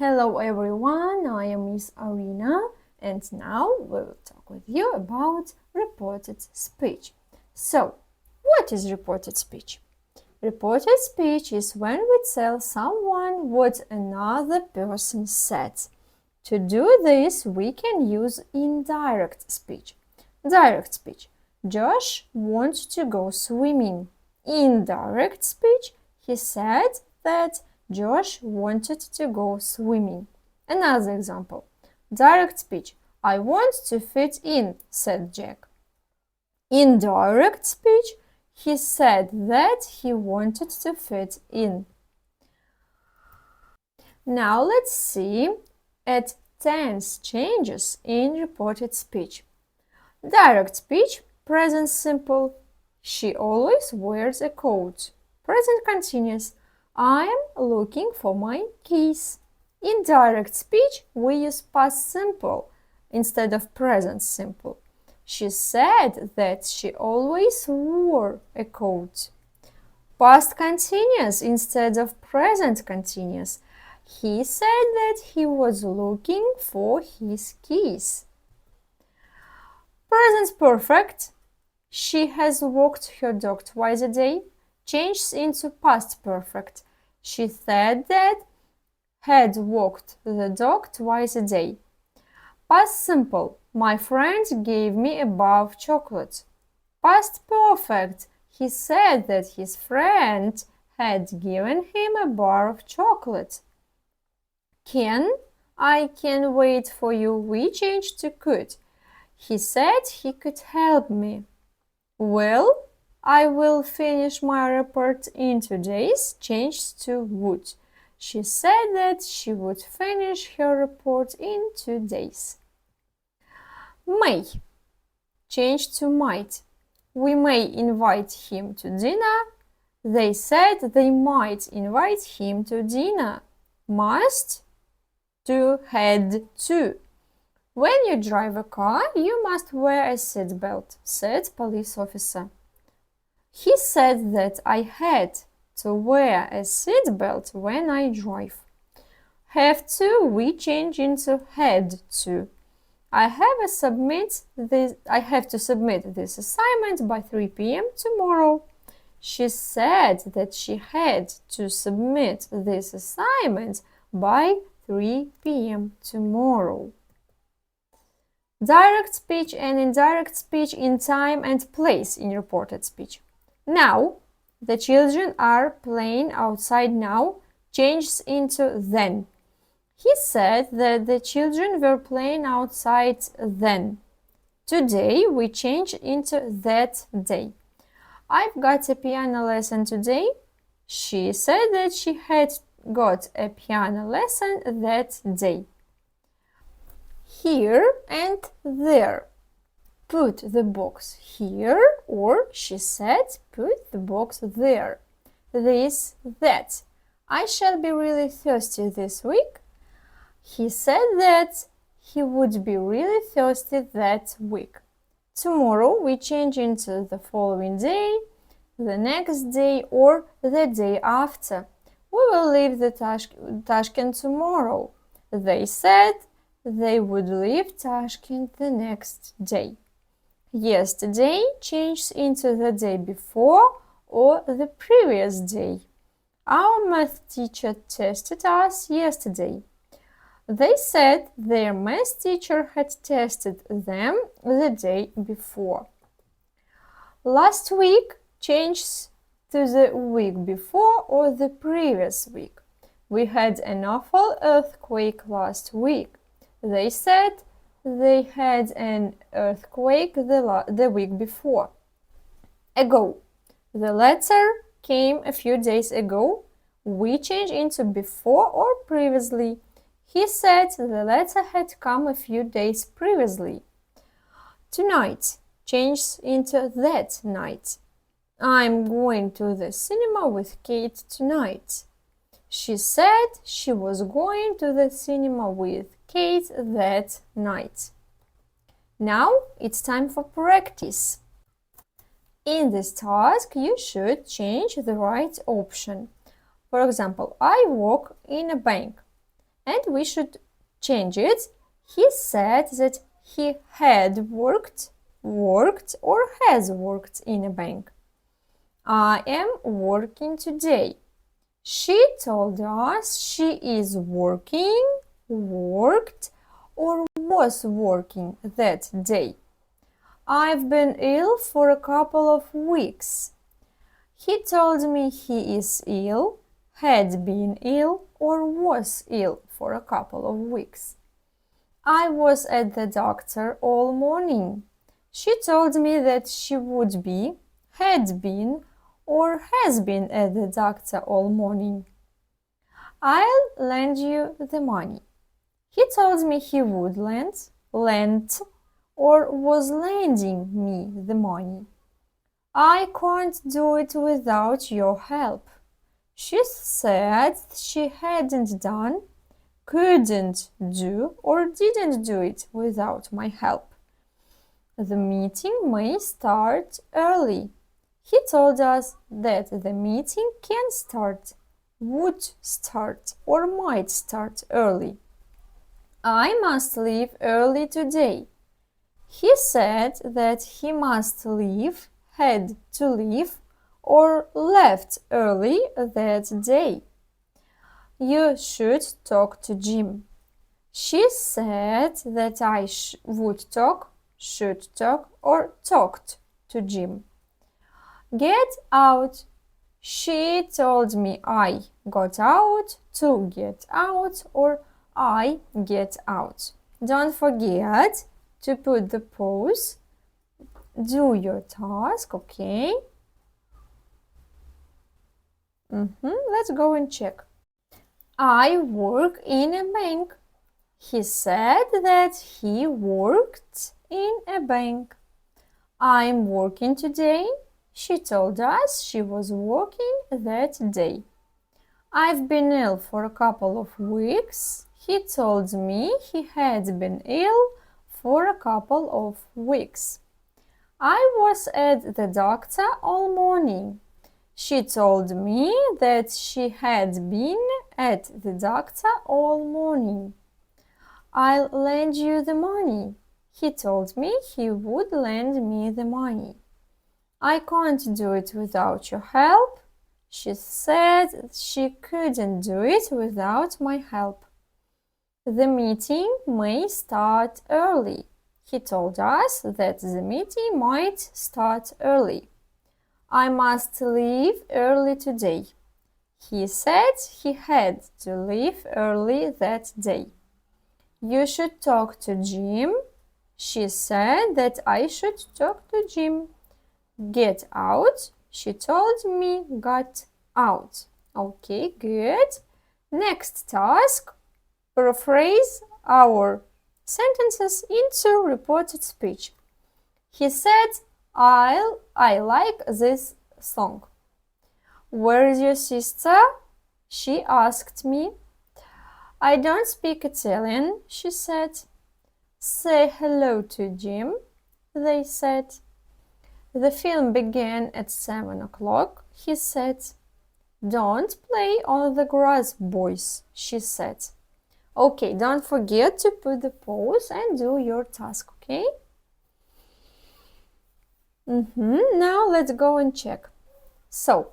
Hello everyone, I am Miss Arina and now we will talk with you about reported speech. So, what is reported speech? Reported speech is when we tell someone what another person said. To do this, we can use indirect speech. Direct speech. Josh wants to go swimming. Indirect speech. He said that Josh wanted to go swimming. Another example. Direct speech. I want to fit in, said Jack. Indirect speech. He said that he wanted to fit in. Now let's see at tense changes in reported speech. Direct speech, present simple. She always wears a coat. Present continuous. I'm looking for my keys. In direct speech, we use past simple instead of present simple. She said that she always wore a coat. Past continuous instead of present continuous. He said that he was looking for his keys. Present perfect. She has walked her dog twice a day. Changes into past perfect. She said that had walked the dog twice a day. Past simple. My friend gave me a bar of chocolate. Past perfect. He said that his friend had given him a bar of chocolate. Can. I can wait for you. We changed to could. He said he could help me. Well, I will finish my report in 2 days. Changed to would. She said that she would finish her report in 2 days. May. Changed to might. We may invite him to dinner. They said they might invite him to dinner. Must. To had to. When you drive a car, you must wear a seatbelt, said police officer. He said that I had to wear a seatbelt when I drive. Have to, we change into had to. I have to submit this assignment by 3 p.m. tomorrow. She said that she had to submit this assignment by 3 p.m. tomorrow. Direct speech and indirect speech in time and place in reported speech. Now, the children are playing outside now changes into then. He said that the children were playing outside then. Today we change into that day. I've got a piano lesson today. She said that she had got a piano lesson that day. Here and there. Put the box here, or she said, put the box there. This, that. I shall be really thirsty this week. He said that he would be really thirsty that week. Tomorrow we change into the following day, the next day, or the day after. We will leave the Tashkent tomorrow. They said they would leave Tashkent the next day. Yesterday changes into the day before or the previous day. Our math teacher tested us yesterday. They said their math teacher had tested them the day before. Last week changes to the week before or the previous week. We had an awful earthquake last week. They said they had an earthquake the week before. Ago. The letter came a few days ago. We change into before or previously. He said the letter had come a few days previously. Tonight changes into that night. I'm going to the cinema with Kate tonight. She said she was going to the cinema with Kate that night. Now it's time for practice. In this task, you should change the right option. For example, I work in a bank. and we should change it. He said that he had worked or has worked in a bank. I am working today. She told us she is working, worked, or was working that day. I've been ill for a couple of weeks. He told me he is ill, had been ill, or was ill for a couple of weeks. I was at the doctor all morning. She told me that she would be, had been, or has been at the doctor all morning. I'll lend you the money. He told me he would lent, or was lending me the money. I can't do it without your help. She said she hadn't done, couldn't do, or didn't do it without my help. The meeting may start early. He told us that the meeting can start, would start, or might start early. I must leave early today. He said that he must leave, had to leave, or left early that day. You should talk to Jim. She said that I would talk, should talk, or talked to Jim. Get out. She told me I got out, to get out, or I get out. Don't forget to put the pause. Do your task, okay? Let's go and check. I work in a bank. He said that he worked in a bank. I'm working today. She told us she was working that day. I've been ill for a couple of weeks. He told me he had been ill for a couple of weeks. I was at the doctor all morning. She told me that she had been at the doctor all morning. I'll lend you the money. He told me he would lend me the money. I can't do it without your help. She said she couldn't do it without my help. The meeting may start early. He told us that the meeting might start early. I must leave early today. He said he had to leave early that day. You should talk to Jim. She said that I should talk to Jim. Get out. She told me got out. Okay, good. Next task. Paraphrase our sentences into reported speech. He said, I like this song. Where is your sister? She asked me. I don't speak Italian, she said. Say hello to Jim, they said. The film began at 7 o'clock, he said. Don't play on the grass, boys, she said. Okay, don't forget to put the pause and do your task, okay? Now let's go and check. So,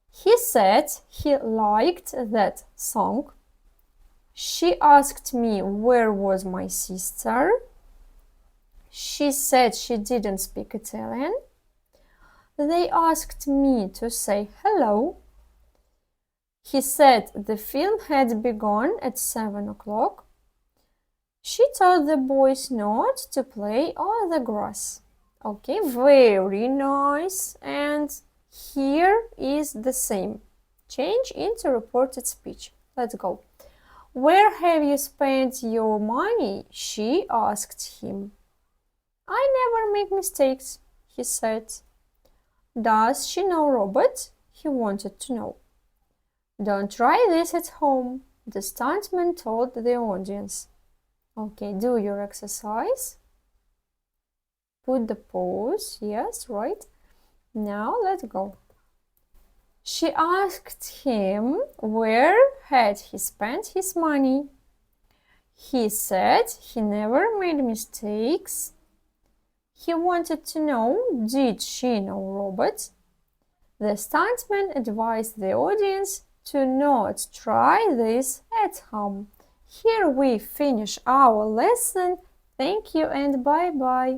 he said he liked that song. She asked me where was my sister. She said she didn't speak Italian. They asked me to say hello. He said the film had begun at 7 o'clock. She told the boys not to play on the grass. Okay, very nice. And here is the same. Change into reported speech. Let's go. Where have you spent your money? She asked him. I never make mistakes, he said. Does she know Robert? He wanted to know. Don't try this at home, the stuntman told the audience. Okay, do your exercise. Put the pause, yes, right. Now let's go. She asked him where had he spent his money. He said he never made mistakes. He wanted to know, did she know Robert? The stuntman advised the audience to not try this at home. Here we finish our lesson. Thank you and bye-bye.